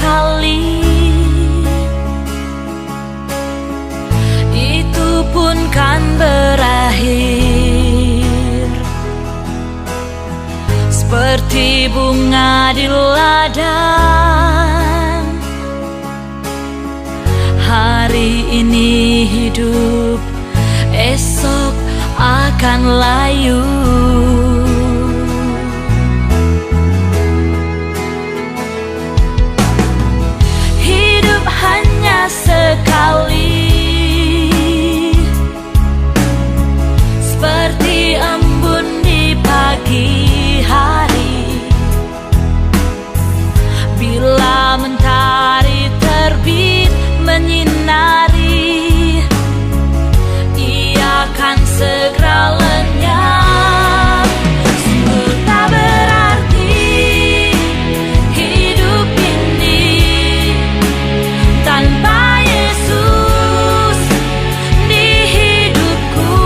sekali, itu pun kan berakhir. Seperti bunga di ladang, hari ini hidup, esok akan layu. Hidup hanya sekali, seperti embun di pagi hari. Bila mentari terbit menyinari, ia akan segera lenyap. Sungguh tak berarti hidup ini tanpa Yesus di hidupku.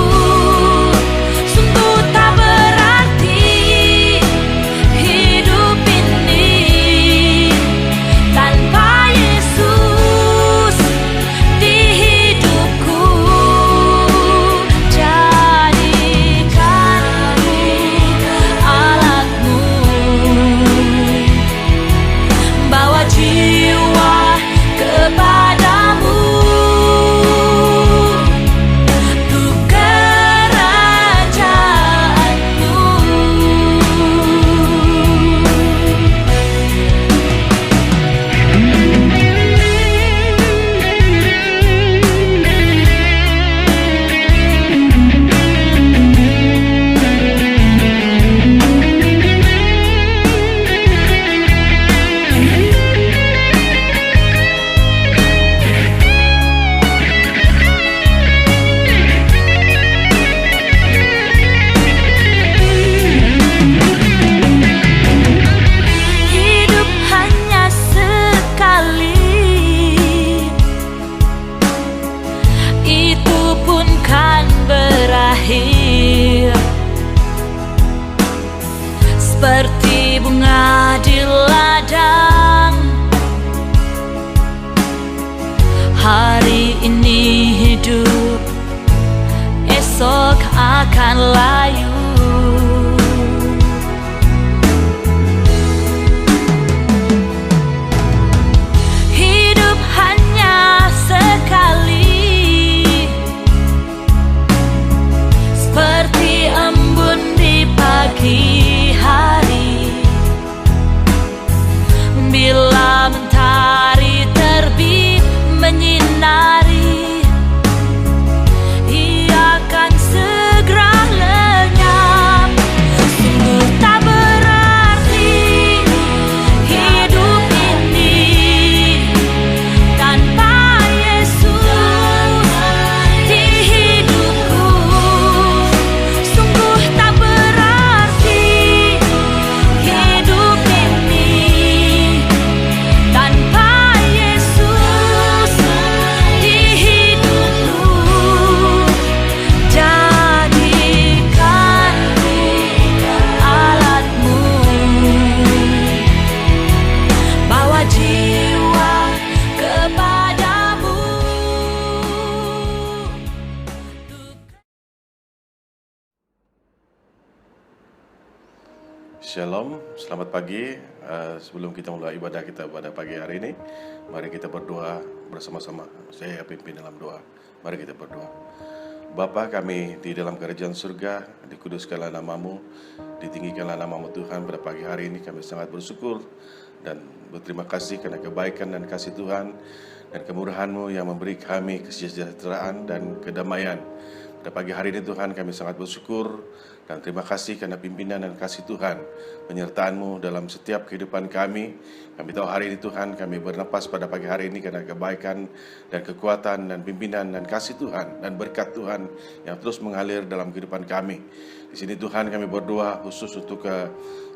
Sungguh tak berarti hidup ini tanpa Yesus di hidupku. Jadikanku alatmu, bawa jiwa kepadamu, untuk kerajaanmu. Hidup hanya sekali, itu pun kan berakhir. Seperti bunga di ladang, hari ini hidup, esok akan layu. Hidup hanya sekali, seperti embun di pagi hari. Bila mentari terbit menyinari, ia akan segera lenyap. Sungguh tak berarti hidup ini tanpa Yesus di hidupku. Sungguh tak berarti hidup ini tanpa Yesus di hidupku. Jadikanku alatmu, bawa jiwa kepadamu. Shalom, selamat pagi. Sebelum kita mulai ibadah kita pada pagi hari ini, mari kita berdoa bersama-sama. Saya pimpin dalam doa. Mari kita berdoa. Bapa kami di dalam kerajaan surga, dikuduskanlah namamu, ditinggikanlah namamu Tuhan. Pada pagi hari ini kami sangat bersyukur dan berterima kasih karena kebaikan dan kasih Tuhan dan kemurahan-Mu yang memberi kami kesejahteraan dan kedamaian. Pada pagi hari ini Tuhan kami sangat bersyukur dan terima kasih karena pimpinan dan kasih Tuhan, penyertaan-Mu dalam setiap kehidupan kami. Kami tahu hari ini Tuhan kami bernapas pada pagi hari ini karena kebaikan dan kekuatan dan pimpinan dan kasih Tuhan dan berkat Tuhan yang terus mengalir dalam kehidupan kami. Di sini Tuhan kami berdoa khusus untuk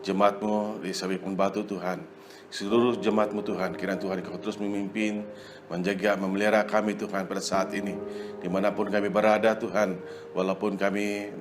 jemaat-Mu di Sabipun Batu Tuhan. Seluruh jemaat-Mu Tuhan, kiranya Tuhan Kau terus memimpin, menjaga, memelihara kami Tuhan pada saat ini. Dimanapun kami berada Tuhan, walaupun kami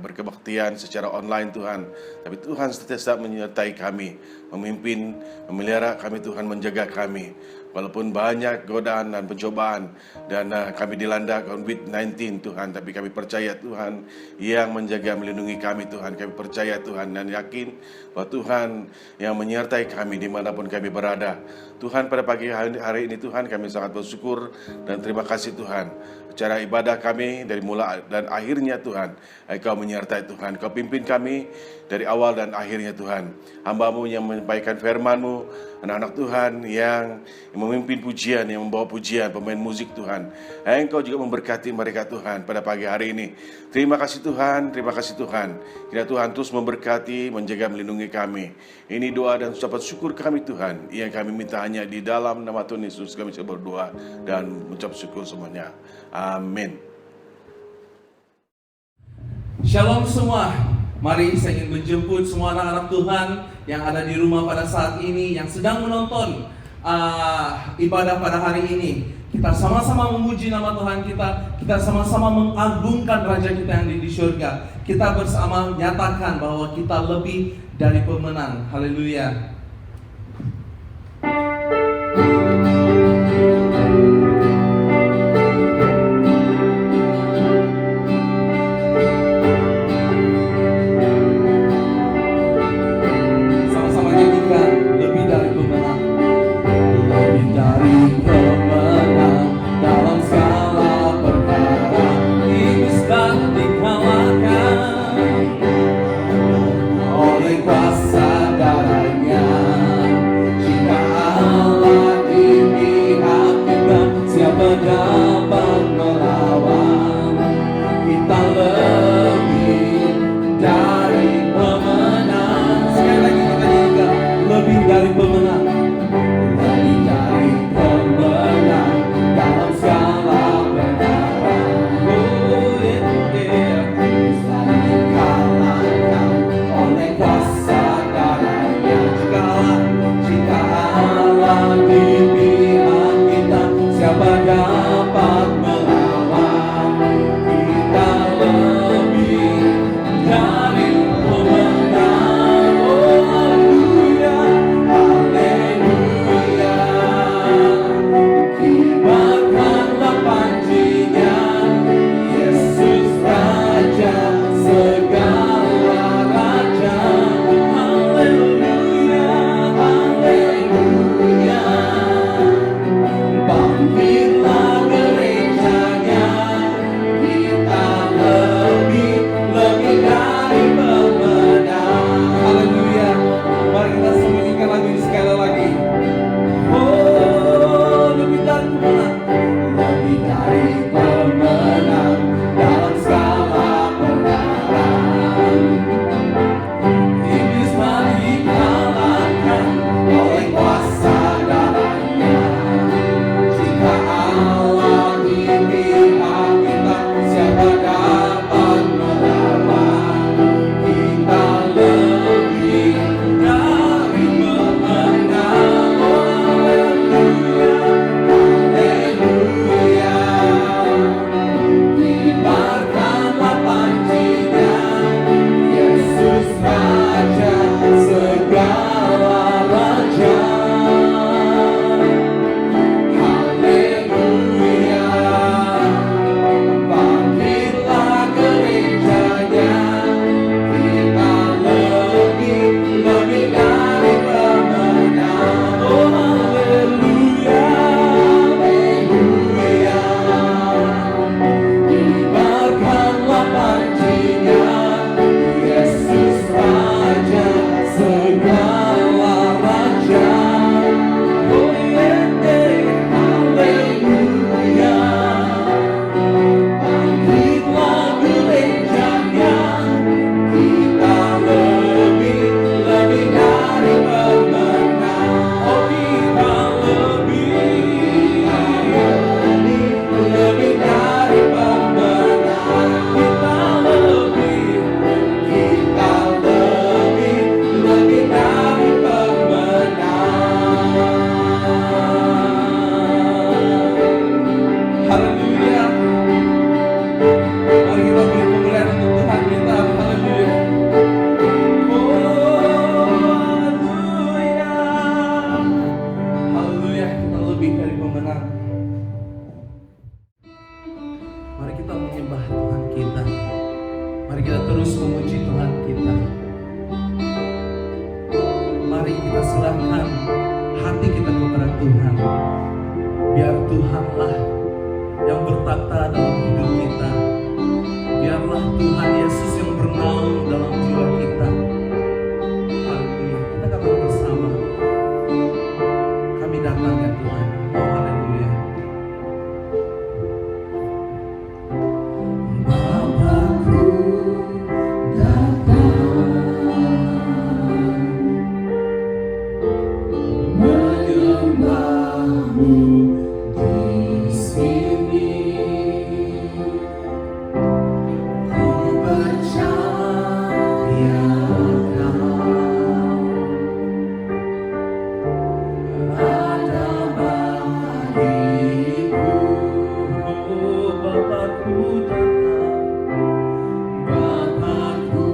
berkebaktian secara online Tuhan, tapi Tuhan setiap menyertai kami, memimpin, memelihara kami Tuhan, menjaga kami. Walaupun banyak godaan dan pencobaan dan kami dilanda COVID-19 Tuhan, tapi kami percaya Tuhan yang menjaga, melindungi kami Tuhan. Kami percaya Tuhan dan yakin bahwa Tuhan yang menyertai kami dimanapun kami berada. Tuhan, pada pagi hari ini Tuhan, kami sangat bersyukur dan terima kasih Tuhan. Cara ibadah kami dari mula dan akhirnya Tuhan, Engkau menyertai Tuhan. Kau pimpin kami dari awal dan akhirnya Tuhan. Hamba-Mu yang menyampaikan firman-Mu, anak-anak Tuhan yang memimpin pujian, yang membawa pujian, pemain musik Tuhan. Engkau juga memberkati mereka Tuhan pada pagi hari ini. Terima kasih Tuhan, terima kasih Tuhan. Kiranya Tuhan terus memberkati, menjaga, melindungi kami. Ini doa dan ucapan syukur kami Tuhan, yang kami minta hanya di dalam nama Tuhan Yesus kami berdoa dan mengucap syukur semuanya. Amin. Shalom semua. Mari saya ingin menjemput semua anak-anak Tuhan yang ada di rumah pada saat ini, yang sedang menonton ibadah pada hari ini. Kita sama-sama memuji nama Tuhan kita. Kita sama-sama mengagungkan Raja kita yang di surga. Kita bersama nyatakan bahwa kita lebih dari pemenang. Haleluya. Oleh kuasa darahnya Mari kita menyembah Tuhan kita. Mari kita terus memuji Tuhan kita. Mari kita serahkan hati kita kepada Tuhan. Biar Tuhanlah yang bertata dalam hidup kita. Biarlah Tuhan Yesus yang bernaung dalam jiwa kita. Haleluya. Kita katakan bersama. Kami datang ya Tuhan. Oh haleluya. Bapakku datang menyembahmu di sini. Ku percaya ada bagiku. Bapakku datang. Bapakku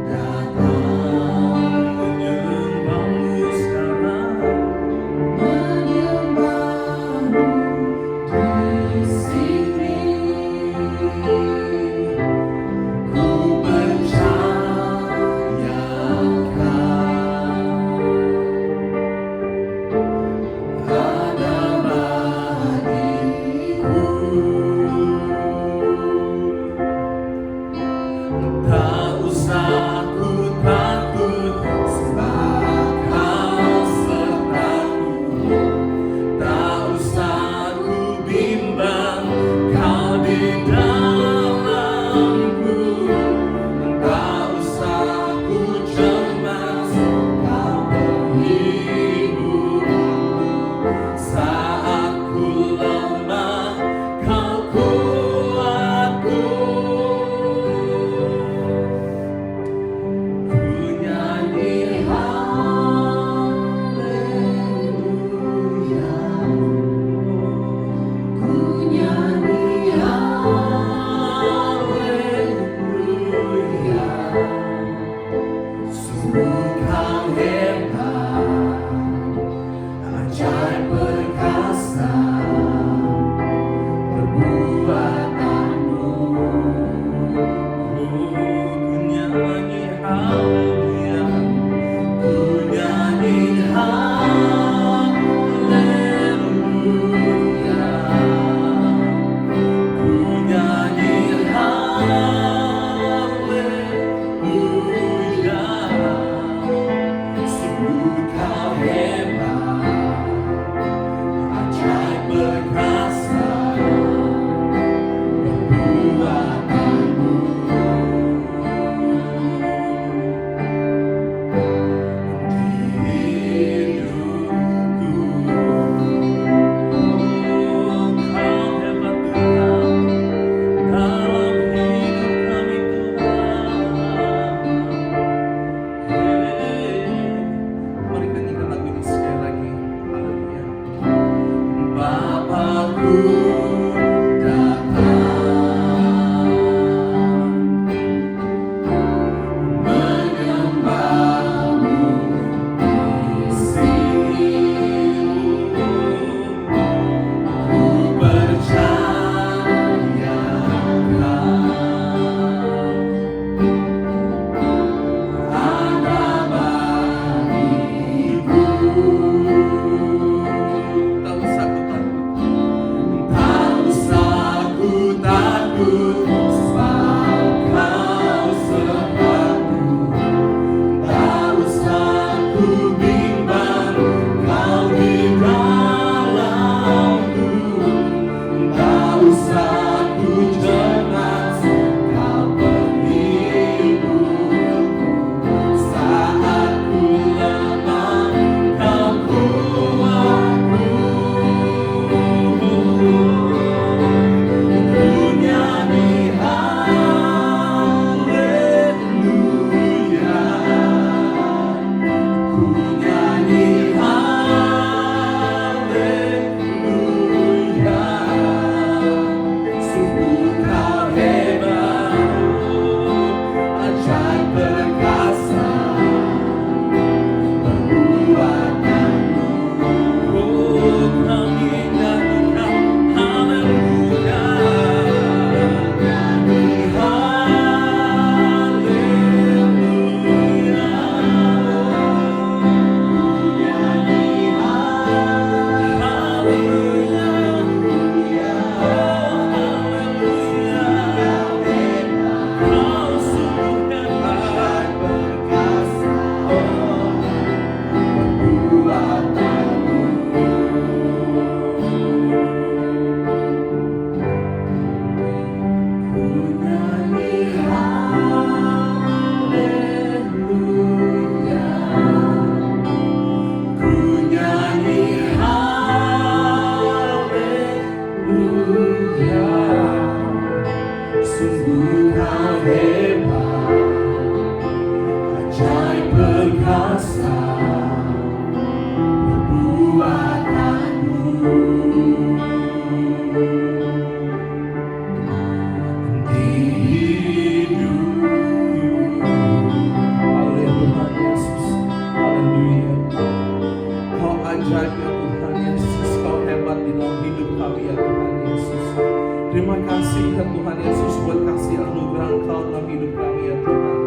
datang Menyembahmu sekarang. menyembahmu di sini. Ku percayakan ada bagiku. Tak usah ku takut, Sebab Kau sertaku. tak usah ku bimbang, Kau di dalamku. Tak usah ku cemas, Kau menghibur saat ku lemah, Kau kuatku. Ku nyanyi haleluya. Ku nyanyi haleluya. Sungguh Kau hebat, ajaib perkasa perbuatanmu. ku nyanyi haleluya, ku nyanyi haleluya, ku nyanyi haleluya. Sungguh Kau hebat, ajaib perkasa perbuatanmu. Di hidupku Kau hebat Tuhan, dalam hidup kami Tuhan. Mari kita nyanyikan lagu ini sekali lagi. Haleluya. Bapakku datang Sungguh kau hebat, ajaib perkasa perbuatanmu. Di hidupku. Haleluya Tuhan Yesus. Haleluya. Kau ajaib ya Tuhan Yesus. Kau hebat di dalam hidup kami ya Tuhan Yesus. Terima kasih ya Tuhan Yesus buat kasih anugerah Engkau dalam hidup kami ya Tuhan.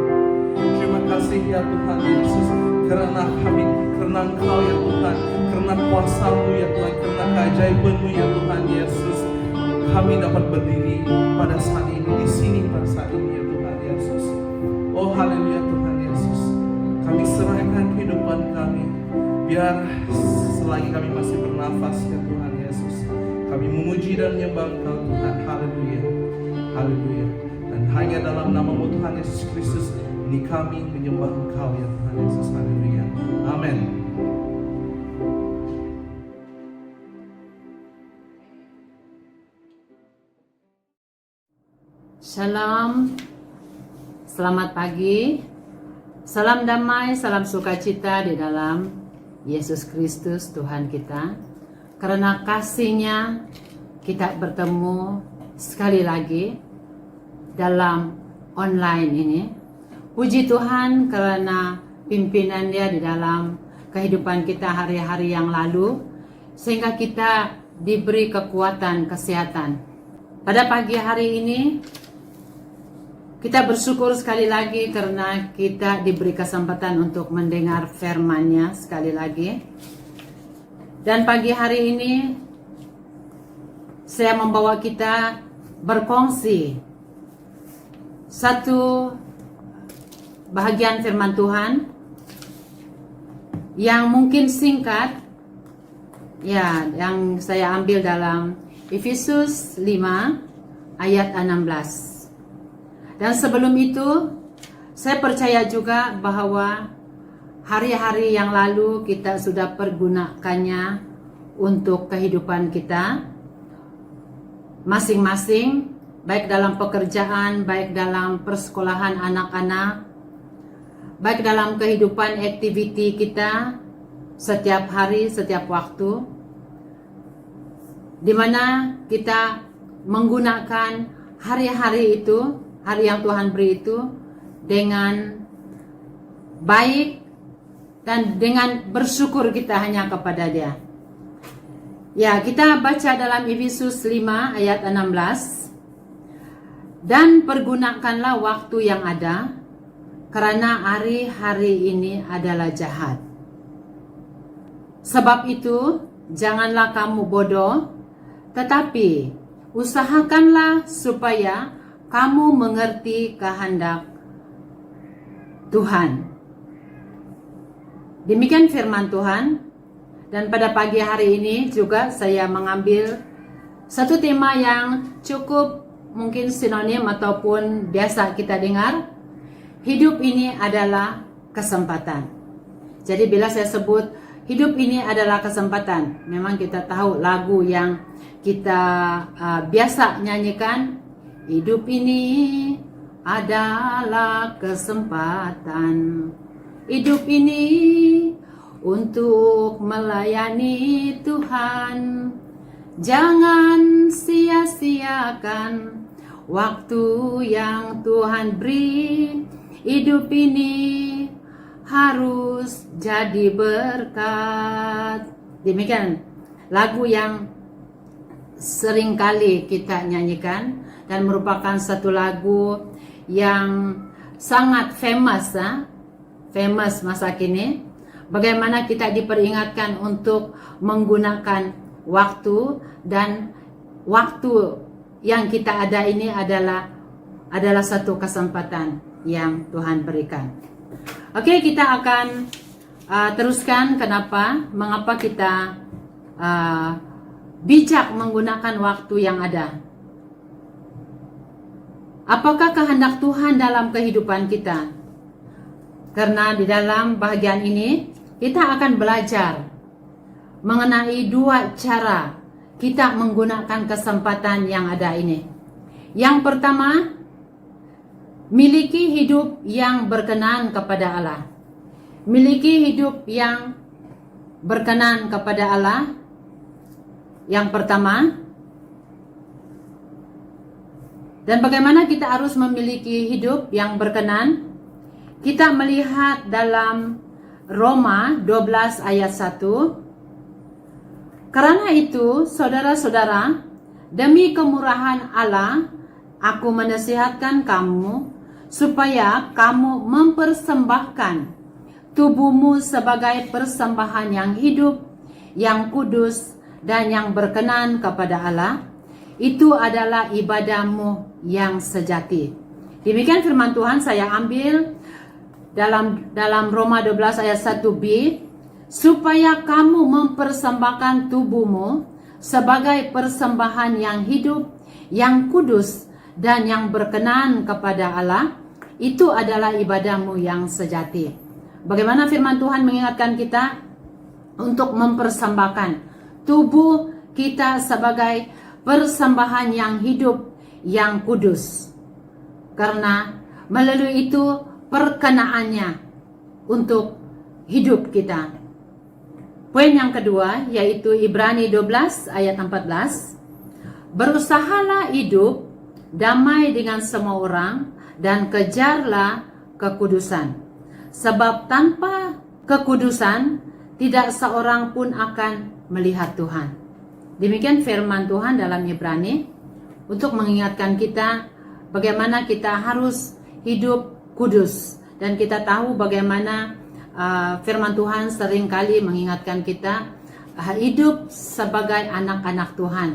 Terima kasih ya Tuhan Yesus karena Engkau ya Tuhan, karena kuasa-Mu ya Tuhan, karena keajaiban-Mu ya Tuhan Yesus, kami dapat berdiri pada saat ini, di sini pada saat ini ya Tuhan Yesus. Oh haleluya Tuhan Yesus, kami serahkan kehidupan kami, biar selagi kami masih bernafas ya Tuhan Yesus, kami memuji dan menyembah Engkau Tuhan. Haleluya, haleluya. Dan hanya dalam nama-Mu Tuhan Yesus Kristus ini kami menyembah Engkau ya Tuhan Yesus. Haleluya. Amin. Shalom, selamat pagi, salam damai, salam sukacita di dalam Yesus Kristus Tuhan kita. Karena kasih-Nya kita bertemu sekali lagi dalam online ini. Puji Tuhan karena pimpinan Dia di dalam kehidupan kita hari-hari yang lalu, sehingga kita diberi kekuatan kesehatan. Pada pagi hari ini kita bersyukur sekali lagi karena kita diberi kesempatan untuk mendengar firman-Nya sekali lagi. Dan pagi hari ini saya membawa kita berkongsi satu bahagian firman Tuhan yang mungkin singkat, ya, yang saya ambil dalam Efesus 5 ayat 16. Dan sebelum itu, saya percaya juga bahwa hari-hari yang lalu kita sudah pergunakannya untuk kehidupan kita masing-masing, baik dalam pekerjaan, baik dalam persekolahan anak-anak, baik dalam kehidupan aktiviti kita setiap hari, setiap waktu, di mana kita menggunakan hari-hari itu, hari yang Tuhan beri itu dengan baik dan dengan bersyukur kita hanya kepada Dia. Ya, kita baca dalam Efesus 5 ayat 16. Dan pergunakanlah waktu yang ada, karena hari-hari ini adalah jahat. Sebab itu, janganlah kamu bodoh, tetapi usahakanlah supaya kamu mengerti kehendak Tuhan. Demikian firman Tuhan. Dan pada pagi hari ini juga saya mengambil satu tema yang cukup mungkin sinonim ataupun biasa kita dengar. Hidup ini adalah kesempatan. Jadi bila saya sebut hidup ini adalah kesempatan, memang kita tahu lagu yang kita biasa nyanyikan, hidup ini adalah kesempatan. Hidup ini untuk melayani Tuhan. Jangan sia-siakan waktu yang Tuhan beri. Hidup ini harus jadi berkat. Demikian lagu yang sering kali kita nyanyikan dan merupakan satu lagu yang sangat famous masa kini. Bagaimana kita diperingatkan untuk menggunakan waktu, dan waktu yang kita ada ini adalah satu kesempatan yang Tuhan berikan. Oke, kita akan teruskan mengapa kita bijak menggunakan waktu yang ada. Apakah kehendak Tuhan dalam kehidupan kita? Karena di dalam bahagian ini kita akan belajar mengenai dua cara kita menggunakan kesempatan yang ada ini. Yang pertama, miliki hidup yang berkenan kepada Allah. Miliki hidup yang berkenan kepada Allah. Yang pertama, dan bagaimana kita harus memiliki hidup yang berkenan? Kita melihat dalam Roma 12 ayat 1. Karena itu, saudara-saudara, demi kemurahan Allah, aku menasihatkan kamu supaya kamu mempersembahkan tubuhmu sebagai persembahan yang hidup, yang kudus, dan yang berkenan kepada Allah. Itu adalah ibadahmu yang sejati. Demikian firman Tuhan, saya ambil dalam Roma 12 ayat 1b, supaya kamu mempersembahkan tubuhmu sebagai persembahan yang hidup, yang kudus, dan yang berkenan kepada Allah. Itu adalah ibadahmu yang sejati. Bagaimana firman Tuhan mengingatkan kita untuk mempersembahkan tubuh kita sebagai persembahan yang hidup, yang kudus. Karena melalui itu perkenaannya untuk hidup kita. Poin yang kedua yaitu Ibrani 12 ayat 14. Berusahalah hidup damai dengan semua orang dan kejarlah kekudusan. Sebab tanpa kekudusan tidak seorang pun akan melihat Tuhan. Demikian firman Tuhan dalam Ibrani untuk mengingatkan kita bagaimana kita harus hidup kudus. Dan kita tahu bagaimana firman Tuhan seringkali mengingatkan kita hidup sebagai anak-anak Tuhan,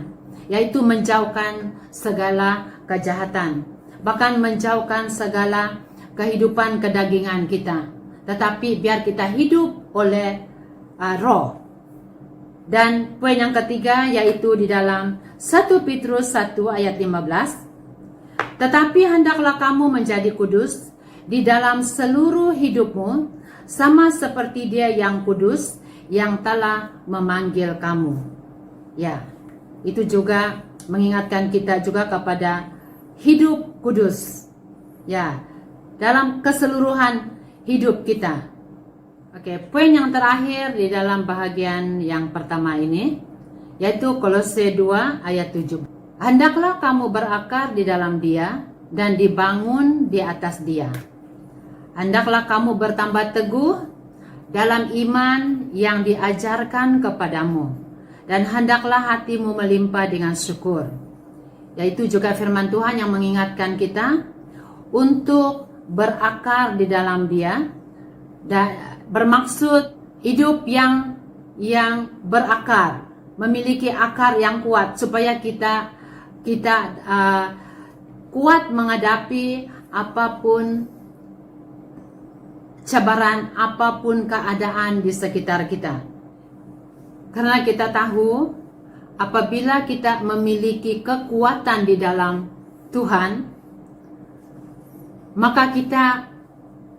yaitu menjauhkan segala kejahatan, bahkan menjauhkan segala kehidupan kedagingan kita, tetapi biar kita hidup oleh roh. Dan poin yang ketiga yaitu di dalam 1 Petrus 1 ayat 15. Tetapi hendaklah kamu menjadi kudus di dalam seluruh hidupmu, sama seperti Dia yang kudus yang telah memanggil kamu. Ya, itu juga mengingatkan kita juga kepada hidup kudus. Ya, dalam keseluruhan hidup kita. Oke, poin yang terakhir di dalam bahagian yang pertama ini yaitu Kolose 2 ayat 7. Hendaklah kamu berakar di dalam Dia dan dibangun di atas Dia. Hendaklah kamu bertambah teguh dalam iman yang diajarkan kepadamu, dan hendaklah hatimu melimpah dengan syukur. Yaitu juga firman Tuhan yang mengingatkan kita untuk berakar di dalam Dia, dan bermaksud hidup yang berakar, memiliki akar yang kuat supaya kita kuat menghadapi apapun cabaran, apapun keadaan di sekitar kita. Karena kita tahu apabila kita memiliki kekuatan di dalam Tuhan, maka kita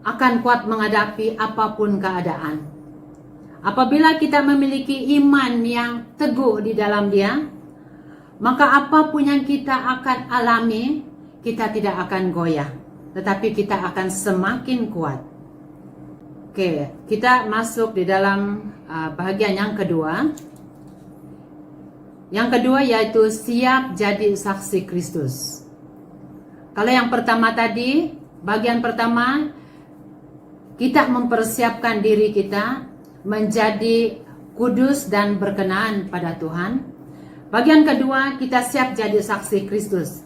akan kuat menghadapi apapun keadaan. Apabila kita memiliki iman yang teguh di dalam Dia, maka apapun yang kita akan alami, kita tidak akan goyah, tetapi kita akan semakin kuat. Oke, kita masuk di dalam bahagian yang kedua. Yang kedua yaitu siap jadi saksi Kristus. Kalau yang pertama tadi, bagian pertama, kita mempersiapkan diri kita menjadi kudus dan berkenan pada Tuhan. Bagian kedua, kita siap jadi saksi Kristus.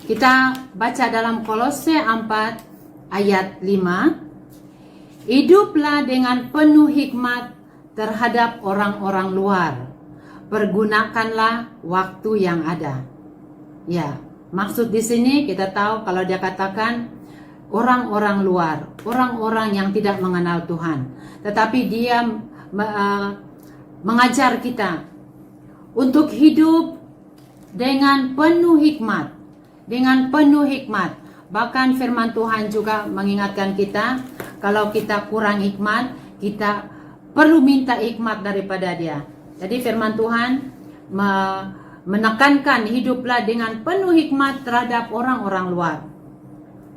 Kita baca dalam Kolose 4 ayat 5. Hiduplah dengan penuh hikmat terhadap orang-orang luar. Pergunakanlah waktu yang ada. Ya, maksud di sini kita tahu kalau dia katakan orang-orang luar, orang-orang yang tidak mengenal Tuhan. Tetapi Dia mengajar kita untuk hidup dengan penuh hikmat. Dengan penuh hikmat. Bahkan firman Tuhan juga mengingatkan kita, kalau kita kurang hikmat, kita perlu minta hikmat daripada Dia. Jadi firman Tuhan menekankan hiduplah dengan penuh hikmat terhadap orang-orang luar.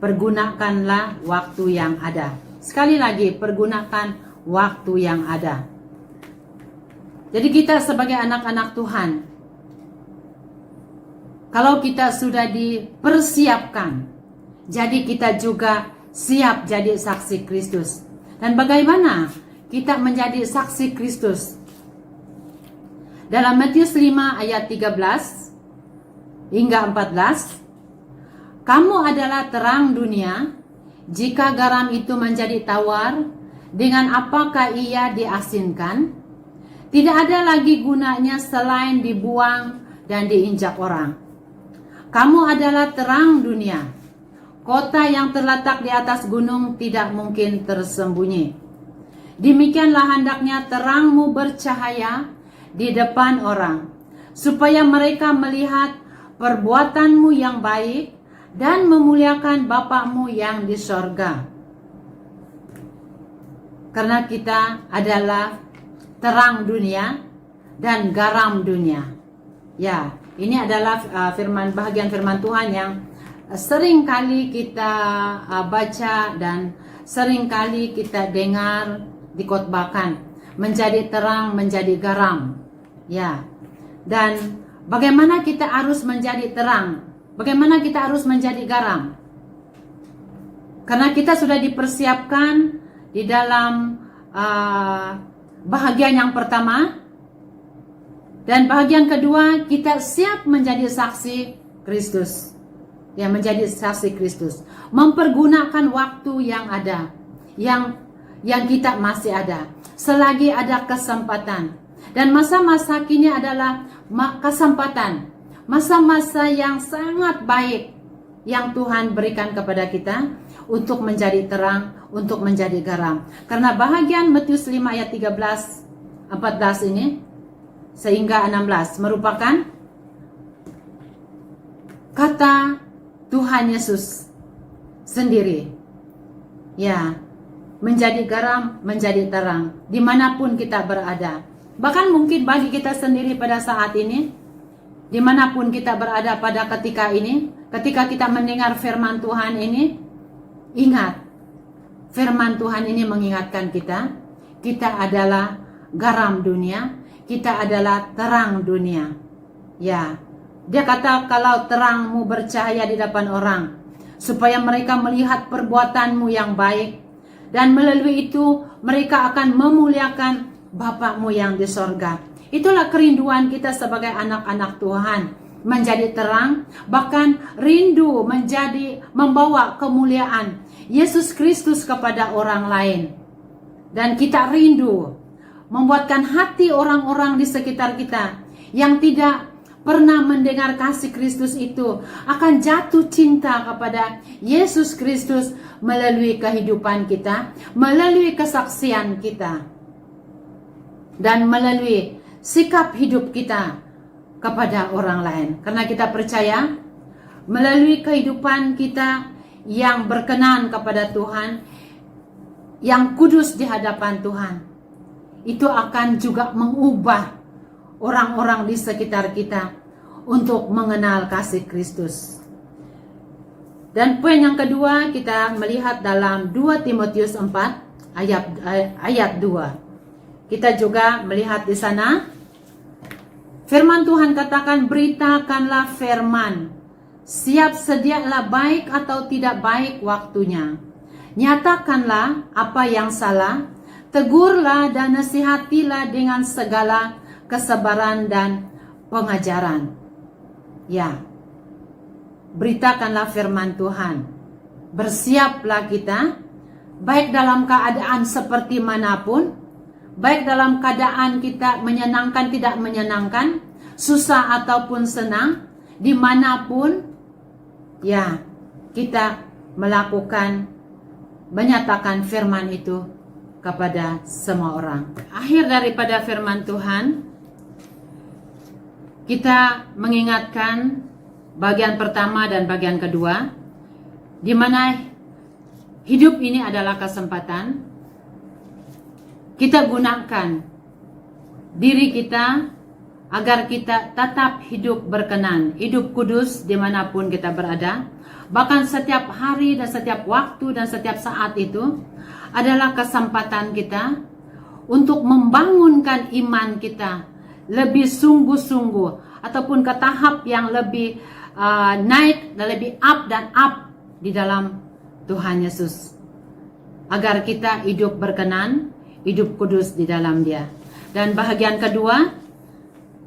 pergunakanlah waktu yang ada. Sekali lagi, pergunakan waktu yang ada. Jadi kita sebagai anak-anak Tuhan, kalau kita sudah dipersiapkan, jadi kita juga siap jadi saksi Kristus. Dan bagaimana kita menjadi saksi Kristus? Dalam Matius 5 ayat 13 hingga 14, kamu adalah terang dunia. Jika garam itu menjadi tawar, dengan apakah ia diasinkan? Tidak ada lagi gunanya selain dibuang dan diinjak orang. Kamu adalah terang dunia. Kota yang terletak di atas gunung tidak mungkin tersembunyi. Demikianlah hendaknya terangmu bercahaya di depan orang, supaya mereka melihat perbuatanmu yang baik dan memuliakan Bapa-Mu yang di sorga. Karena kita adalah terang dunia dan garam dunia. Ya, ini adalah bahagian firman Tuhan yang sering kali kita baca dan sering kali kita dengar dikhotbahkan. Menjadi terang, menjadi garam. Ya, dan bagaimana kita harus menjadi terang? Bagaimana kita harus menjadi garam? Karena kita sudah dipersiapkan di dalam bahagian yang pertama. Dan bahagian kedua, kita siap menjadi saksi Kristus. Ya, menjadi saksi Kristus. Mempergunakan waktu yang ada. Yang kita masih ada. Selagi ada kesempatan. Dan masa-masa kini adalah kesempatan. Masa-masa yang sangat baik yang Tuhan berikan kepada kita untuk menjadi terang, untuk menjadi garam. Karena bahagian Matius 5 ayat 13-14 ini sehingga 16 merupakan kata Tuhan Yesus sendiri. Ya, menjadi garam, menjadi terang dimanapun kita berada. Bahkan mungkin bagi kita sendiri pada saat ini, dimanapun kita berada pada ketika ini, ketika kita mendengar firman Tuhan ini, ingat, firman Tuhan ini mengingatkan kita adalah garam dunia, kita adalah terang dunia. Ya, dia kata kalau terangmu bercahaya di depan orang, supaya mereka melihat perbuatanmu yang baik, dan melalui itu mereka akan memuliakan Bapa-Mu yang di sorga. Itulah kerinduan kita sebagai anak-anak Tuhan. Menjadi terang, bahkan rindu membawa kemuliaan Yesus Kristus kepada orang lain. Dan kita rindu membuatkan hati orang-orang di sekitar kita yang tidak pernah mendengar kasih Kristus itu akan jatuh cinta kepada Yesus Kristus melalui kehidupan kita, melalui kesaksian kita, dan melalui sikap hidup kita kepada orang lain. Karena kita percaya melalui kehidupan kita yang berkenan kepada Tuhan, yang kudus di hadapan Tuhan, itu akan juga mengubah orang-orang di sekitar kita untuk mengenal kasih Kristus. Dan poin yang kedua kita melihat dalam 2 Timotius 4 ayat 2. Kita juga melihat di sana firman Tuhan katakan, beritakanlah firman, siap sedialah baik atau tidak baik waktunya. Nyatakanlah apa yang salah, tegurlah dan nasihatilah dengan segala kesabaran dan pengajaran. Ya, beritakanlah firman Tuhan. Bersiaplah kita, baik dalam keadaan seperti manapun, baik dalam keadaan kita menyenangkan, tidak menyenangkan, susah ataupun senang, dimanapun, ya, kita menyatakan firman itu kepada semua orang. Akhir daripada firman Tuhan, kita mengingatkan bagian pertama dan bagian kedua, di mana hidup ini adalah kesempatan. Kita gunakan diri kita agar kita tetap hidup berkenan, hidup kudus dimanapun kita berada. Bahkan setiap hari dan setiap waktu dan setiap saat itu adalah kesempatan kita untuk membangunkan iman kita lebih sungguh-sungguh, ataupun ke tahap yang lebih naik dan lebih up dan up di dalam Tuhan Yesus, agar kita hidup berkenan, hidup kudus di dalam Dia. Dan bahagian kedua,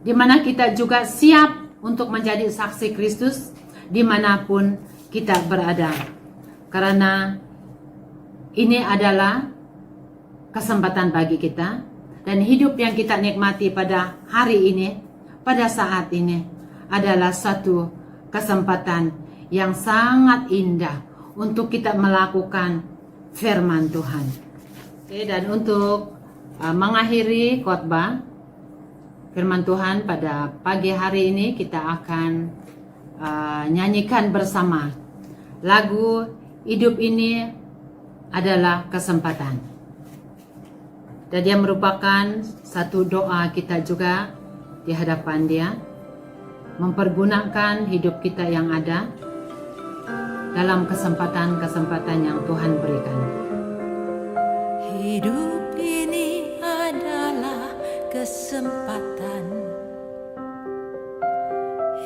di mana kita juga siap untuk menjadi saksi Kristus dimanapun kita berada, karena ini adalah kesempatan bagi kita, dan hidup yang kita nikmati pada hari ini, pada saat ini adalah satu kesempatan yang sangat indah untuk kita melakukan firman Tuhan. Oke, dan untuk mengakhiri khotbah firman Tuhan pada pagi hari ini, kita akan nyanyikan bersama lagu Hidup Ini Adalah Kesempatan. Dan dia merupakan satu doa kita juga di hadapan Dia, mempergunakan hidup kita yang ada dalam kesempatan-kesempatan yang Tuhan berikan. Hidup ini adalah kesempatan.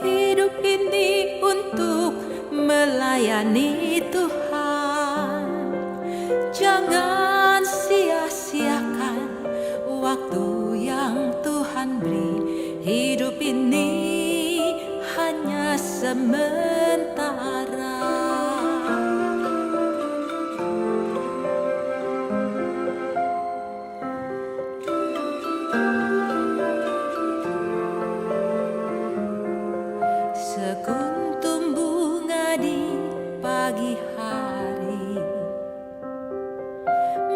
Hidup ini untuk melayani Tuhan. Jangan sia-siakan waktu yang Tuhan beri. Hidup ini hanya sementara. Sekuntum bunga di pagi hari,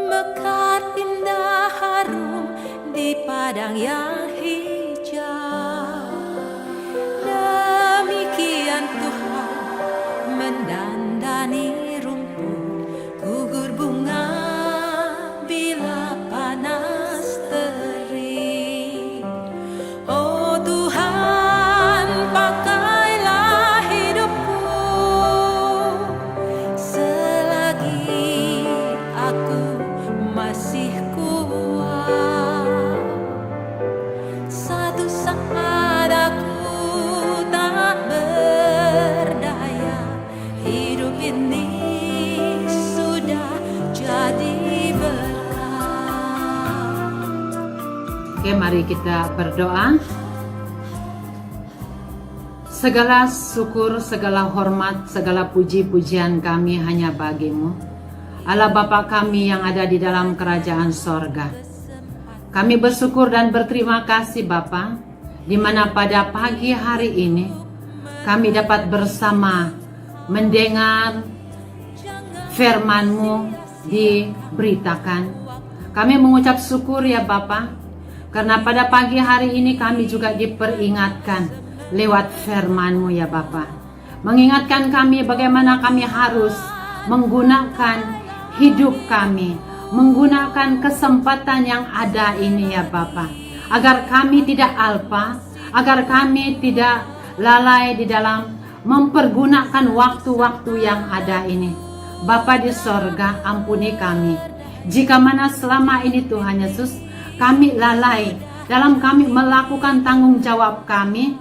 mekar indah harum di padang yang hijau. Demikian Tuhan mendandani rumput, gugur bunga bila panas terik. Oh Tuhan, pakailah hidupku selagi aku masih kuat. Satu saat aku tak berdaya, hidup ini sudah jadi berkah. Oke, mari kita berdoa. Segala syukur, segala hormat, segala puji-pujian kami hanya bagi-Mu, Allah Bapa kami yang ada di dalam kerajaan sorga. Kami bersyukur dan berterima kasih Bapa, di mana pada pagi hari ini kami dapat bersama mendengar firman-Mu diberitakan. Kami mengucap syukur ya Bapa, karena pada pagi hari ini kami juga diperingatkan lewat firman-Mu ya Bapa. Mengingatkan kami bagaimana kami harus menggunakan hidup kami, menggunakan kesempatan yang ada ini ya Bapa, agar kami tidak alpa, agar kami tidak lalai di dalam mempergunakan waktu-waktu yang ada ini. Bapa di sorga, ampuni kami jika mana selama ini Tuhan Yesus kami lalai dalam kami melakukan tanggung jawab kami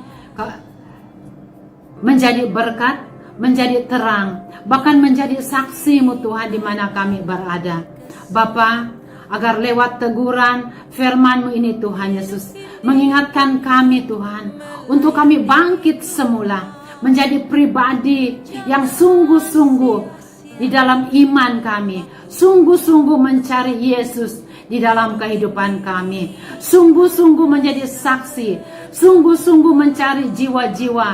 menjadi berkat, menjadi terang, bahkan menjadi saksi-Mu Tuhan di mana kami berada. Bapa, agar lewat teguran firman-Mu ini Tuhan Yesus mengingatkan kami Tuhan, untuk kami bangkit semula menjadi pribadi yang sungguh-sungguh di dalam iman kami, sungguh-sungguh mencari Yesus di dalam kehidupan kami, sungguh-sungguh menjadi saksi, sungguh-sungguh mencari jiwa-jiwa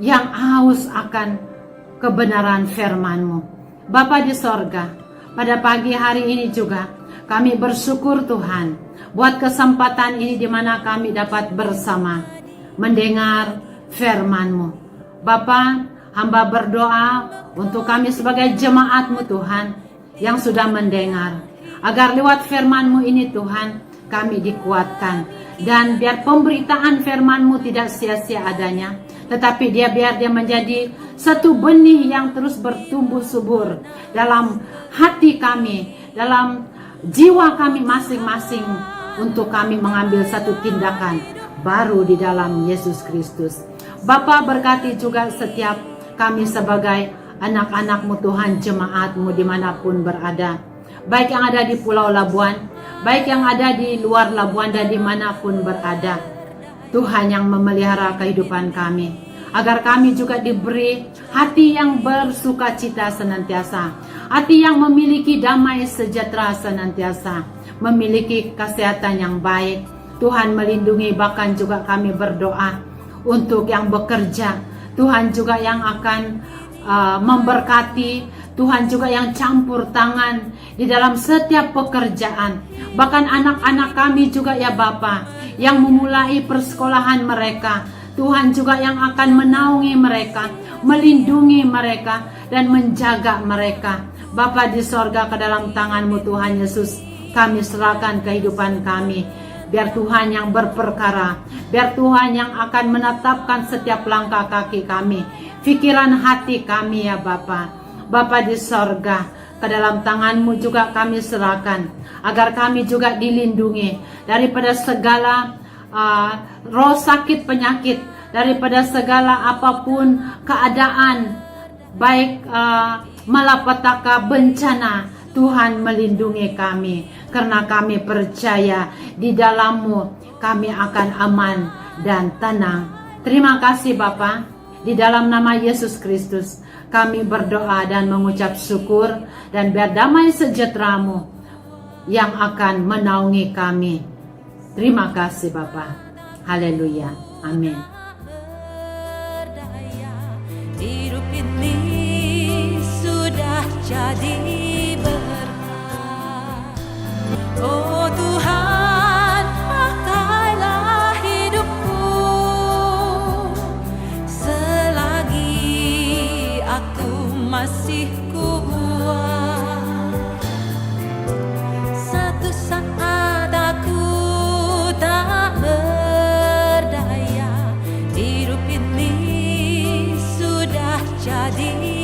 yang haus akan kebenaran firman-Mu. Bapa di sorga, pada pagi hari ini juga kami bersyukur Tuhan buat kesempatan ini di mana kami dapat bersama mendengar firman-Mu. Bapa, hamba berdoa untuk kami sebagai jemaat-Mu Tuhan yang sudah mendengar, agar lewat firman-Mu ini Tuhan kami dikuatkan Dan biar pemberitaan firman-Mu tidak sia-sia adanya, tetapi biar dia menjadi satu benih yang terus bertumbuh subur dalam hati kami, dalam jiwa kami masing-masing, untuk kami mengambil satu tindakan baru di dalam Yesus Kristus. Bapa, berkati juga setiap kami sebagai anak-anak-Mu Tuhan, jemaat-Mu dimanapun berada, baik yang ada di Pulau Labuan, baik yang ada di luar Labuan dan dimanapun berada. Tuhan yang memelihara kehidupan kami, agar kami juga diberi hati yang bersukacita senantiasa, hati yang memiliki damai sejahtera senantiasa, memiliki kesehatan yang baik. Tuhan melindungi, bahkan juga kami berdoa untuk yang bekerja, Tuhan juga yang akan memberkati, Tuhan juga yang campur tangan di dalam setiap pekerjaan. Bahkan anak-anak kami juga ya Bapa, yang memulai persekolahan mereka, Tuhan juga yang akan menaungi mereka, melindungi mereka, dan menjaga mereka. Bapa di sorga, ke dalam tangan-Mu Tuhan Yesus, kami serahkan kehidupan kami. Biar Tuhan yang berperkara, biar Tuhan yang akan menetapkan setiap langkah kaki kami, pikiran hati kami ya Bapa. Bapa di sorga, ke dalam tangan-Mu juga kami serahkan, agar kami juga dilindungi daripada segala roh sakit penyakit, daripada segala apapun keadaan, baik malapetaka, bencana. Tuhan melindungi kami, karena kami percaya di dalam-Mu kami akan aman dan tenang. Terima kasih Bapa, di dalam nama Yesus Kristus kami berdoa dan mengucap syukur, dan biar damai sejahtera-Mu yang akan menaungi kami. Terima kasih Bapa. Haleluya. Amin. Berdaya, hidup ini sudah jadi berkah. Oh Tuhan, pakailah hidupku selagi aku masih kuat. Satu saat aku tak berdaya, hidup ini sudah jadi